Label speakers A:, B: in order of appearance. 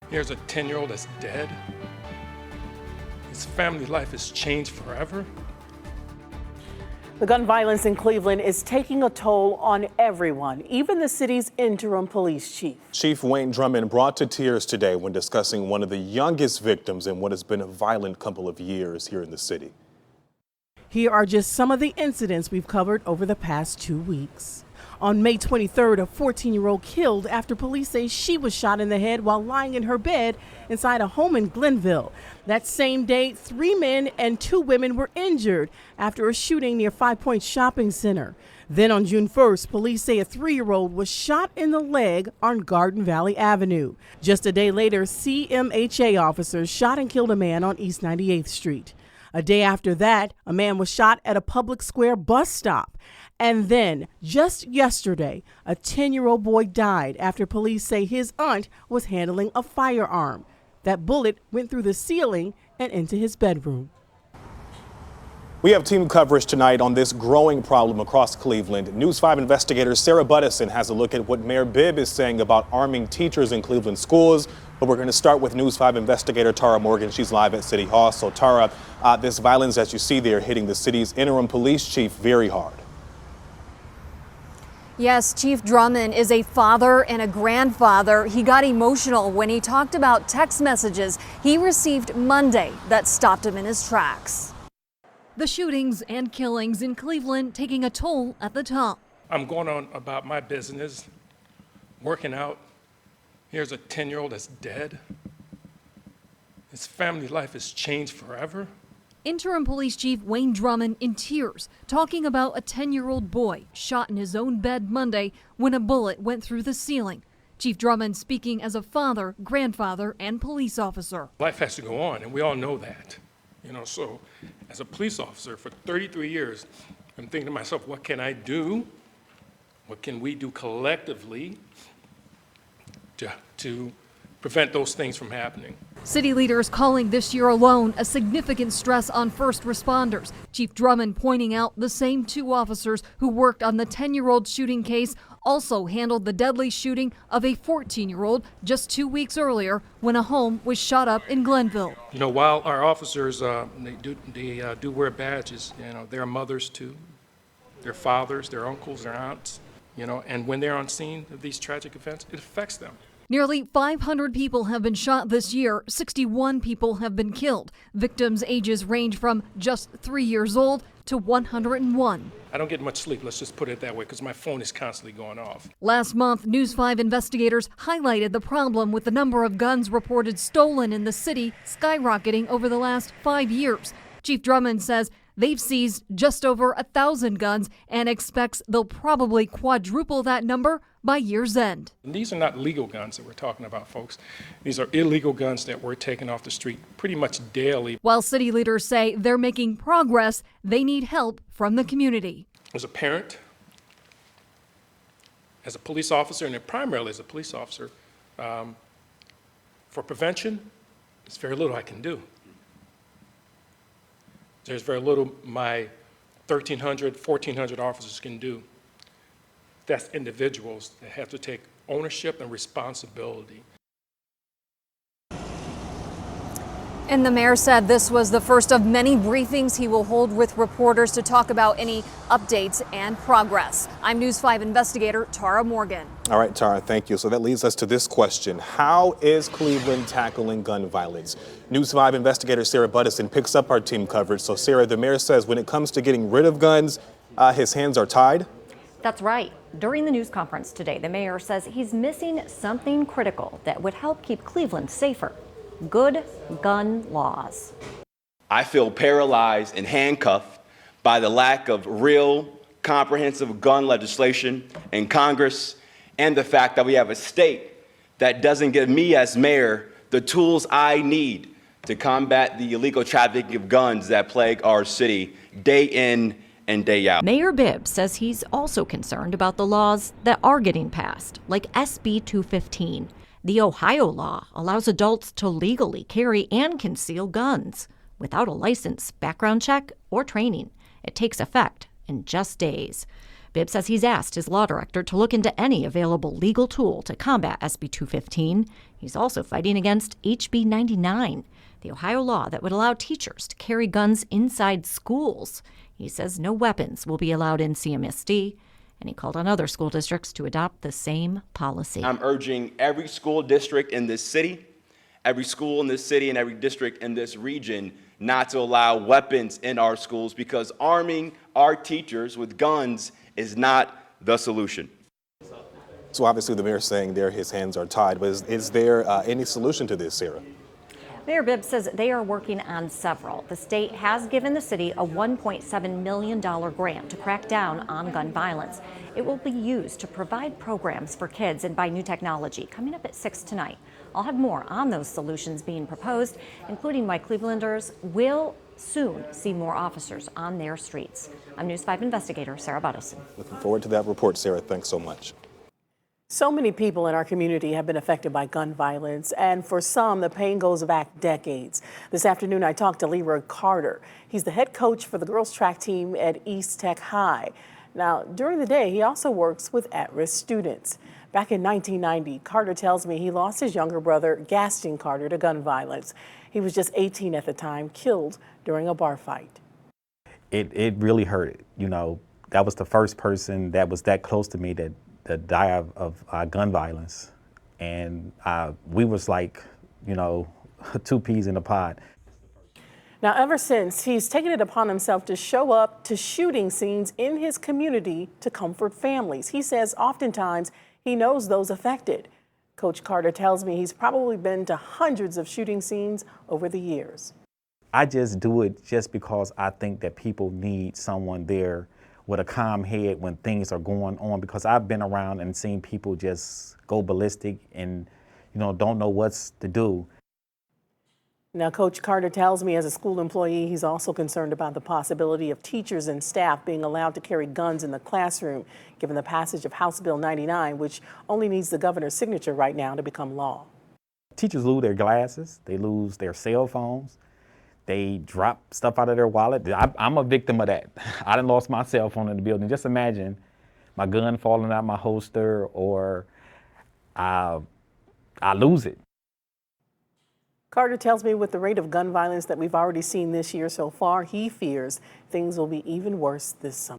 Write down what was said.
A: Here's a 10-year-old that's dead. His family life has changed forever.
B: The gun violence in Cleveland is taking a toll on everyone, even the city's interim police chief.
C: Chief Wayne Drummond brought to tears today when discussing one of the youngest victims in what has been a violent couple of years here in the city.
B: Here are just some of the incidents we've covered over the past 2 weeks. On May 23rd, a 14-year-old killed after police say she was shot in the head while lying in her bed inside a home in Glenville. That same day, 3 men and 2 women were injured after a shooting near Five Points Shopping Center. Then on June 1st, police say a 3-year-old was shot in the leg on Garden Valley Avenue. Just a day later, CMHA officers shot and killed a man on East 98th Street. A day after that, a man was shot at a public square bus stop. And then, just yesterday, a 10-year-old boy died after police say his aunt was handling a firearm. That bullet went through the ceiling and into his bedroom.
C: We have team coverage tonight on this growing problem across Cleveland. News 5 investigator Sarah Buttison has a look at what Mayor Bibb is saying about arming teachers in Cleveland schools. But we're going to start with News 5 investigator Tara Morgan. She's live at City Hall. So Tara, this violence, as you see there, hitting the city's interim police chief very hard.
D: Yes, Chief Drummond is a father and a grandfather. He got emotional when he talked about text messages he received Monday that stopped him in his tracks. The shootings and killings in Cleveland taking a toll at the top.
A: I'm going on about my business, working out. Here's a 10-year-old that's dead. His family life has changed forever.
D: Interim Police Chief Wayne Drummond in tears, talking about a 10-year-old boy shot in his own bed Monday when a bullet went through the ceiling. Chief Drummond speaking as a father, grandfather, and police officer.
A: Life has to go on, and we all know that. So as a police officer for 33 years, I'm thinking to myself, what can I do? What can we do collectively to prevent those things from happening?
D: City leaders calling this year alone a significant stress on first responders. Chief Drummond pointing out the same 2 officers who worked on the 10-year-old shooting case also handled the deadly shooting of a 14-year-old just 2 weeks earlier when a home was shot up in Glenville.
A: While our officers, they do wear badges, they're mothers too, their fathers, their uncles, their aunts, and when they're on scene of these tragic events, it affects them.
D: Nearly 500 people have been shot this year. 61 people have been killed. Victims' ages range from just 3 years old to 101.
A: I don't get much sleep, let's just put it that way, because my phone is constantly going off.
D: Last month, News 5 investigators highlighted the problem with the number of guns reported stolen in the city skyrocketing over the last 5 years. Chief Drummond says they've seized just over 1,000 guns and expects they'll probably quadruple that number by year's end.
A: And these are not legal guns that we're talking about, folks. These are illegal guns that we're taking off the street pretty much daily.
D: While city leaders say they're making progress, they need help from the community.
A: As a parent, as a police officer, and primarily as a police officer, for prevention, there's very little I can do. There's very little my 1,300, 1,400 officers can do. That's individuals that have to take ownership and responsibility.
D: And the mayor said this was the first of many briefings he will hold with reporters to talk about any updates and progress. I'm News 5 investigator Tara Morgan.
C: All right, Tara, thank you. So that leads us to this question. How is Cleveland tackling gun violence? News 5 investigator Sarah Buttison picks up our team coverage. So Sarah, the mayor says when it comes to getting rid of guns, his hands are tied.
E: That's right. During the news conference today, the mayor says he's missing something critical that would help keep Cleveland safer. Good gun laws.
F: I feel paralyzed and handcuffed by the lack of real, comprehensive gun legislation in Congress and the fact that we have a state that doesn't give me as mayor the tools I need to combat the illegal trafficking of guns that plague our city day in and day out.
E: Mayor Bibb says he's also concerned about the laws that are getting passed, like SB 215. The Ohio law allows adults to legally carry and conceal guns without a license, background check, or training. It takes effect in just days. Bibb says he's asked his law director to look into any available legal tool to combat SB 215. He's also fighting against HB 99, the Ohio law that would allow teachers to carry guns inside schools. He says no weapons will be allowed in CMSD, and he called on other school districts to adopt the same policy.
F: I'm urging every school district in this city, every school in this city, and every district in this region not to allow weapons in our schools, because arming our teachers with guns is not the solution.
C: So obviously the mayor's saying there his hands are tied, but is there any solution to this, Sarah?
E: Mayor Bibb says they are working on several. The state has given the city a $1.7 million grant to crack down on gun violence. It will be used to provide programs for kids and buy new technology. Coming up at 6 tonight. I'll have more on those solutions being proposed, including why Clevelanders will soon see more officers on their streets. I'm News 5 investigator Sarah Buttison.
C: Looking forward to that report, Sarah. Thanks so much.
B: So many people in our community have been affected by gun violence, and for some, the pain goes back decades. This afternoon, I talked to Leroy Carter. He's the head coach for the girls track team at East Tech High. Now, during the day, he also works with at-risk students. Back in 1990, Carter tells me he lost his younger brother, Gaston Carter, to gun violence. He was just 18 at the time, killed during a bar fight.
G: It really hurt. You know, that was the first person that was that close to me that die of gun violence, and we was like, you know, two peas in a pod.
B: Now, ever since, he's taken it upon himself to show up to shooting scenes in his community to comfort families. He says oftentimes he knows those affected. Coach Carter tells me he's probably been to hundreds of shooting scenes over the years.
G: I just do it just because I think that people need someone there with a calm head when things are going on, because I've been around and seen people just go ballistic and, you know, don't know what's to do.
B: Now, Coach Carter tells me as a school employee, he's also concerned about the possibility of teachers and staff being allowed to carry guns in the classroom, given the passage of House Bill 99, which only needs the governor's signature right now to become law.
G: Teachers lose their glasses, they lose their cell phones, they drop stuff out of their wallet. I'm a victim of that. I done lost my cell phone in the building. Just imagine my gun falling out my holster, or I lose it.
B: Carter tells me with the rate of gun violence that we've already seen this year so far, he fears things will be even worse this summer.